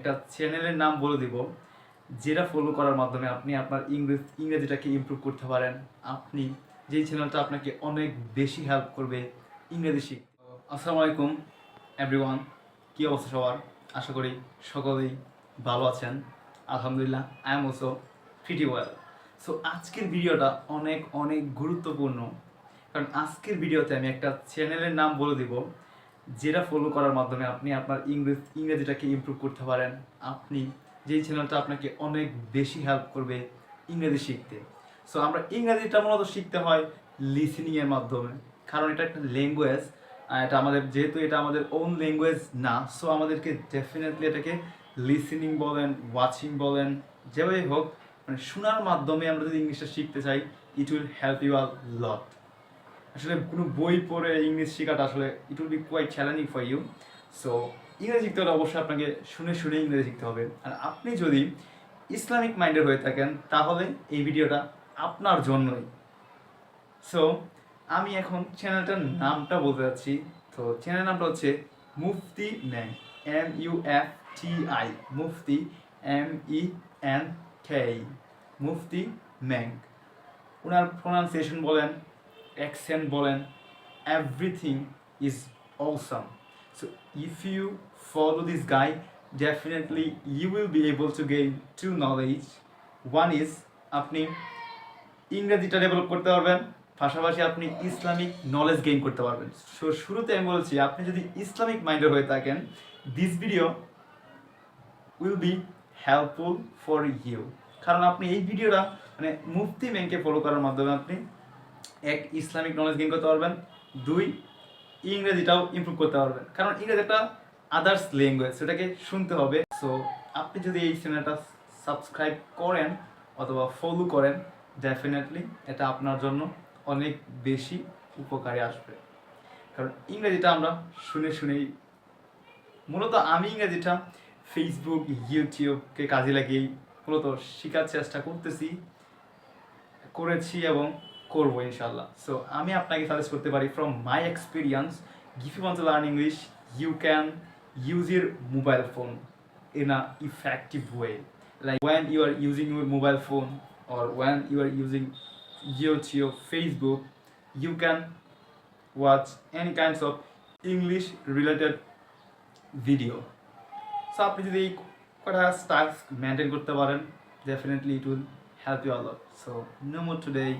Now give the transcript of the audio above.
একটা চ্যানেলের নাম বলে দিব যেটা ফলো করার মাধ্যমে আপনি আপনার ইংরেজিটাকে ইমপ্রুভ করতে পারেন। আপনি যেই চ্যানেলটা আপনাকে অনেক বেশি হেল্প করবে ইংরেজি শিখতে। আসসালামু আলাইকুম এভরিওয়ান, কী অবস্থা সবার? আশা করি সকলেই ভালো আছেন। আলহামদুলিল্লাহ, I am also pretty well. So আজকের ভিডিওটা অনেক অনেক গুরুত্বপূর্ণ, কারণ আজকের ভিডিওতে আমি একটা চ্যানেলের নাম বলে দিব যেটা ফলো করার মাধ্যমে আপনি আপনার ইংরেজিটাকে ইমপ্রুভ করতে পারেন। আপনি যেই চ্যানেলটা আপনাকে অনেক বেশি হেল্প করবে ইংরেজি শিখতে। সো আমরা ইংরেজিটা মূলত শিখতে হয় লিসেনিংয়ের মাধ্যমে, কারণ এটা একটা ল্যাঙ্গুয়েজ। এটা আমাদের, যেহেতু এটা আমাদের ওন ল্যাঙ্গুয়েজ না, সো আমাদেরকে ডেফিনেটলি এটাকে লিসেনিং বলেন, ওয়াচিং বলেন, যেভাবেই হোক, মানে শোনার মাধ্যমে আমরা যদি ইংলিশটা শিখতে চাই, it will help you a lot. আসলে কোনো বই পড়ে ইংলিশ শেখাটা আসলে it will be quite challenging for you. So ইংরেজি শিখতে হলে অবশ্যই আপনাকে শুনে শুনে ইংরেজি শিখতে হবে। আর আপনি যদি ইসলামিক মাইন্ডের হয়ে থাকেন তাহলে এই ভিডিওটা আপনার জন্যই। সো আমি এখন চ্যানেলটার নামটা বলতে যাচ্ছি। তো চ্যানেলের নামটা হচ্ছে মুফতি ম্যাং, MUFTI, মুফতি MENK, মুফতি ম্যাং। ওনার প্রোনাউন্সিয়েশন বলেন, অ্যাকসেন্ট বলেন, everything is awesome. So if you follow this guy, definitely you will be able to gain two knowledge. One is আপনি ইংরেজিটা ডেভেলপ করতে পারবেন, পাশাপাশি আপনি ইসলামিক নলেজ গেইন করতে পারবেন। সো শুরুতে আমি বলছি, আপনি যদি ইসলামিক মাইন্ডের হয়ে থাকেন, this video will be helpful for you. কারণ আপনি এই ভিডিওটা মানে মুফতি ম্যাংকে ফলো করার মাধ্যমে আপনি এক, ইসলামিক নলেজ গেইন করতে পারবেন, দুই, ইংরেজিটাও ইমপ্রুভ করতে পারবেন। কারণ ইংরেজি একটা আদার্স ল্যাঙ্গুয়েজ, সেটাকে শুনতে হবে। সো আপনি যদি এই চ্যানেলটা সাবস্ক্রাইব করেন অথবা ফলো করেন, ডেফিনেটলি এটা আপনার জন্য অনেক বেশি উপকারে আসবে। কারণ ইংরেজিটা আমরা শুনে শুনেই, মূলত আমি ইংরেজিটা ফেসবুক, ইউটিউবকে কাজে লাগিয়েই মূলত শেখার চেষ্টা করেছি এবং করবো ইনশাল্লাহ। সো আমি আপনাকে সাজেস্ট করতে পারি from my experience, if you want to learn English, you can use your mobile phone in a effective way. Like when you are using your mobile phone or when you are using YouTube, Facebook, you can watch any kinds of English related video. So আপনি যদি এই কটা task maintain করতে পারেন, definitely it will help you a lot. So no more today.